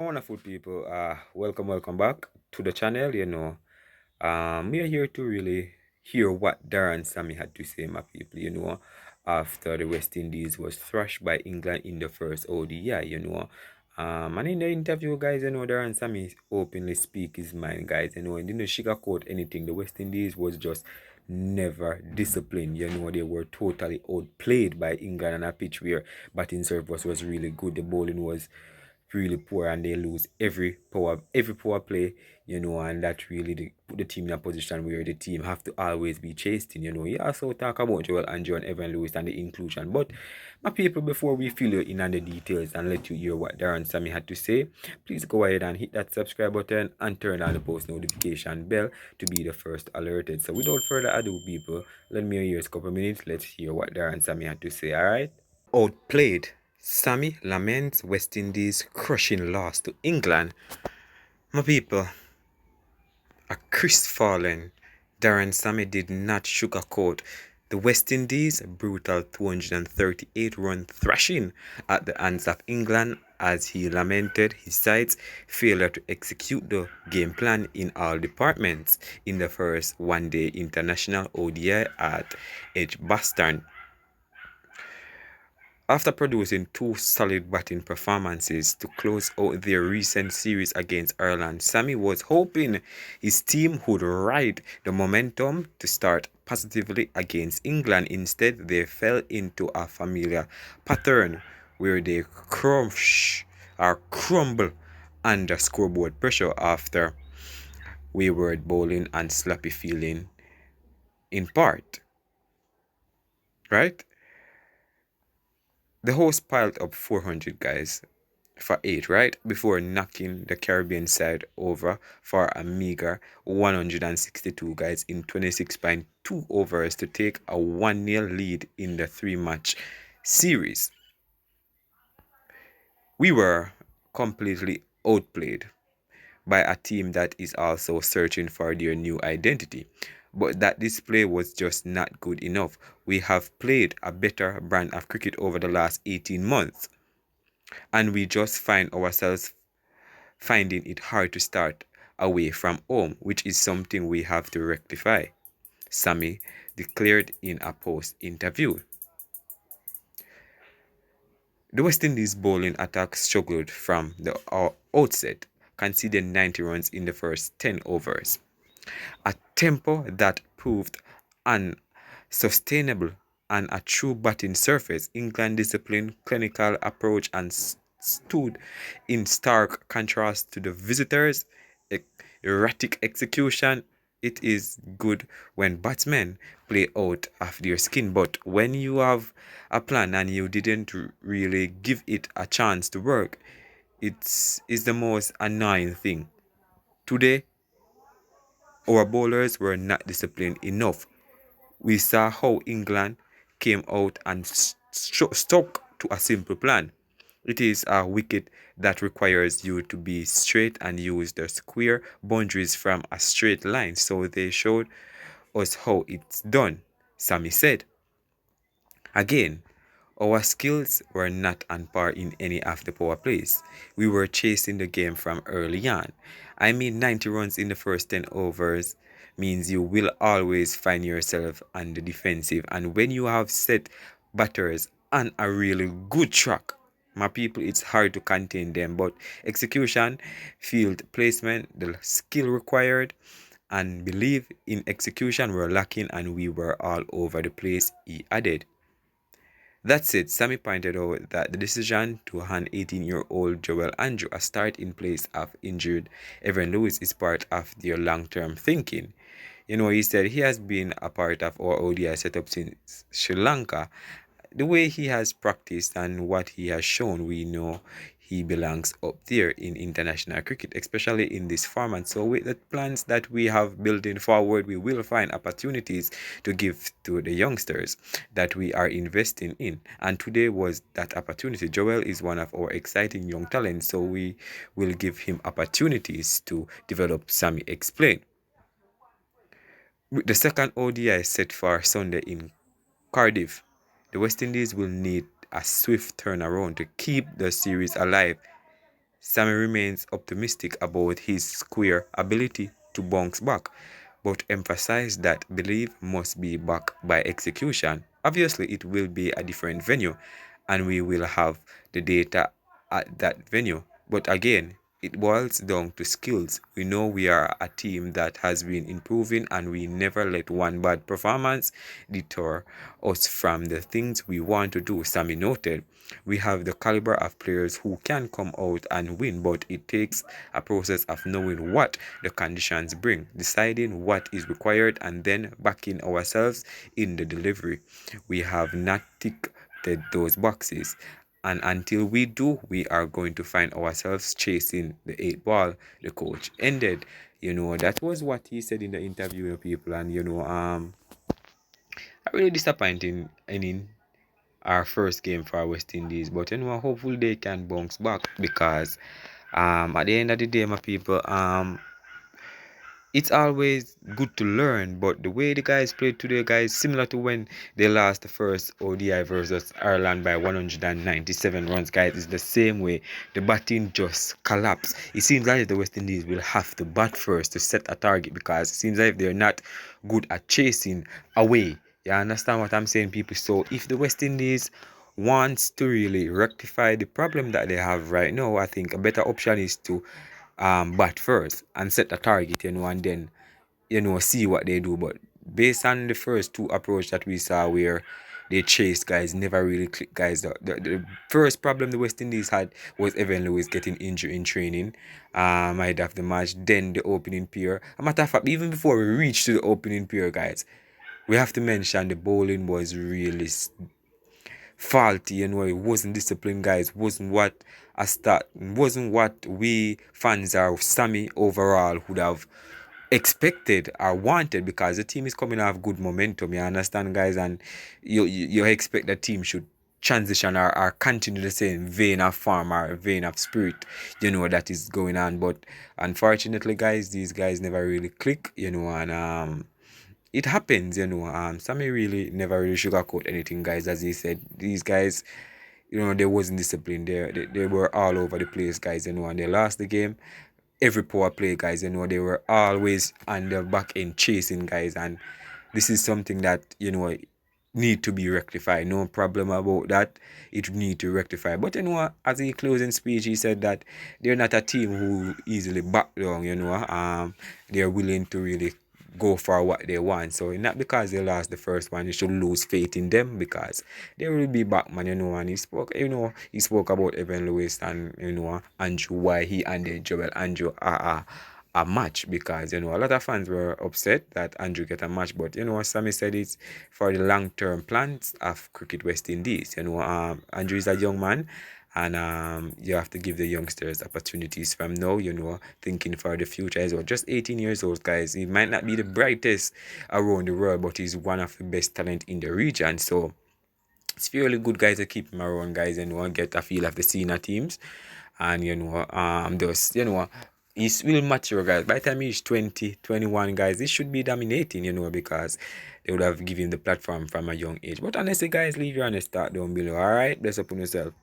Wonderful people, welcome back to the channel. We are here to really hear what Darren Sammy had to say, my people. After the West Indies was thrashed by England in the first ODI. And in the interview, guys, Darren Sammy openly speak his mind, guys. And didn't sugarcoat anything. The West Indies was just never disciplined. They were totally outplayed by England on a pitch where batting service was really good. The bowling was really poor, and they lose every power play, and that really put the team in a position where the team have to always be chasing. He also talk about Joel Andrew and Evan Lewis and the inclusion. But my people, before we fill you in on the details and let you hear what Darren Sammy had to say, please go ahead and hit that subscribe button and turn on the post notification bell to be the first alerted. So without further ado, people, let me hear a couple minutes. Let's hear what Darren Sammy had to say. All right. Outplayed. Sammy laments West Indies crushing loss to England. My people, a crestfallen Darren Sammy did not sugarcoat the West Indies' brutal 238-run thrashing at the hands of England, as he lamented his side's failure to execute the game plan in all departments in the first one-day international ODI at Edgbaston. After producing two solid batting performances to close out their recent series against Ireland, Sammy was hoping his team would ride the momentum to start positively against England. Instead, they fell into a familiar pattern where they crumble under scoreboard pressure after wayward bowling and sloppy fielding in part. Right? The host piled up 400 guys for 8, right? Before knocking the Caribbean side over for a meager 162 guys in 26.2 overs to take a 1-0 lead in the 3-match series. We were completely outplayed by a team that is also searching for their new identity. But that display was just not good enough. We have played a better brand of cricket over the last 18 months, and we just find ourselves finding it hard to start away from home, which is something we have to rectify, Sammy declared in a post-interview. The West Indies bowling attack struggled from the outset, conceding 90 runs in the first 10 overs, a tempo that proved unsustainable and a true batting surface. England disciplined, clinical approach and stood in stark contrast to the visitors' erratic execution. It is good when batsmen play out of their skin, but when you have a plan and you didn't really give it a chance to work, it's the most annoying thing. Today, our bowlers were not disciplined enough. We saw how England came out and stuck to a simple plan. It is a wicket that requires you to be straight and use the square boundaries from a straight line. So they showed us how it's done, Sammy said. Again, our skills were not on par in any of the power plays. We were chasing the game from early on. 90 runs in the first 10 overs means you will always find yourself on the defensive. And when you have set batters on a really good track, my people, it's hard to contain them. But execution, field placement, the skill required, and belief in execution were lacking, and we were all over the place, he added. That said, Sammy pointed out that the decision to hand 18-year-old Joel Andrew a start in place of injured Evan Lewis is part of their long-term thinking. He said he has been a part of our ODI setup since Sri Lanka. The way he has practiced and what he has shown, we know he belongs up there in international cricket, especially in this format. So with the plans that we have building forward, we will find opportunities to give to the youngsters that we are investing in. And today was that opportunity. Joel is one of our exciting young talents, so we will give him opportunities to develop, Sammy explained. With the second ODI set for Sunday in Cardiff, the West Indies will need a swift turnaround to keep the series alive. Sammy remains optimistic about his square ability to bounce back, but emphasized that belief must be backed by execution. Obviously, it will be a different venue, and we will have the data at that venue. But again, it boils down to skills. We know we are a team that has been improving, and we never let one bad performance deter us from the things we want to do, Sammy noted. We have the caliber of players who can come out and win, but it takes a process of knowing what the conditions bring, deciding what is required, and then backing ourselves in the delivery. We have not ticked those boxes. And until we do, we are going to find ourselves chasing the eight ball. The coach ended. That was what he said in the interview with people. And a really disappointing inning our first game for West Indies. But hopefully they can bounce back because at the end of the day, my people, it's always good to learn, but the way the guys played today, guys, similar to when they lost the first ODI versus Ireland by 197 runs, guys, is the same way. The batting just collapsed. It seems like the West Indies will have to bat first to set a target because it seems like they're not good at chasing away. You understand what I'm saying, people? So if the West Indies wants to really rectify the problem that they have right now, I think a better option is to bat first and set a target, and then see what they do. But based on the first two approach that we saw where they chased, guys, never really clicked, guys. The first problem the West Indies had was Evan Lewis getting injured in training. Might have the match, then the opening pair. A matter of fact, even before we reached to the opening pair, guys, we have to mention the bowling was really faulty. It wasn't disciplined, guys. Wasn't what a start, wasn't what we fans of Sammy overall would have expected or wanted, because the team is coming off good momentum. You understand, guys? And you expect the team should transition or continue the same vein of form or vein of spirit, that is going on. But unfortunately, guys, these guys never really click, and it happens. Sammy really never really sugarcoat anything, guys. As he said, these guys, they wasn't disciplined. They were all over the place, guys, and they lost the game. Every power play, guys, they were always on the back end chasing, guys, and this is something that need to be rectified. No problem about that. It need to rectify. But as a closing speech, he said that they're not a team who easily back down. They're willing to really go for what they want. So not because they lost the first one, you should lose faith in them, because they will be back, man. And he spoke about Evan Lewis and Andrew, why he and Joel Andrew are a match, because a lot of fans were upset that Andrew get a match, but Sammy said it's for the long-term plans of Cricket West Indies. Andrew is a young man, and you have to give the youngsters opportunities from now, thinking for the future as well. Just 18 years old, guys. He might not be the brightest around the world, but he's one of the best talent in the region. So it's fairly good, guys, to keep him around, guys, and get a feel of the senior teams. And just he's will mature, guys. By the time he's 20, 21, guys, he should be dominating, because they would have given the platform from a young age. But honestly, guys, leave your honest thought down below. Alright, bless up on yourself.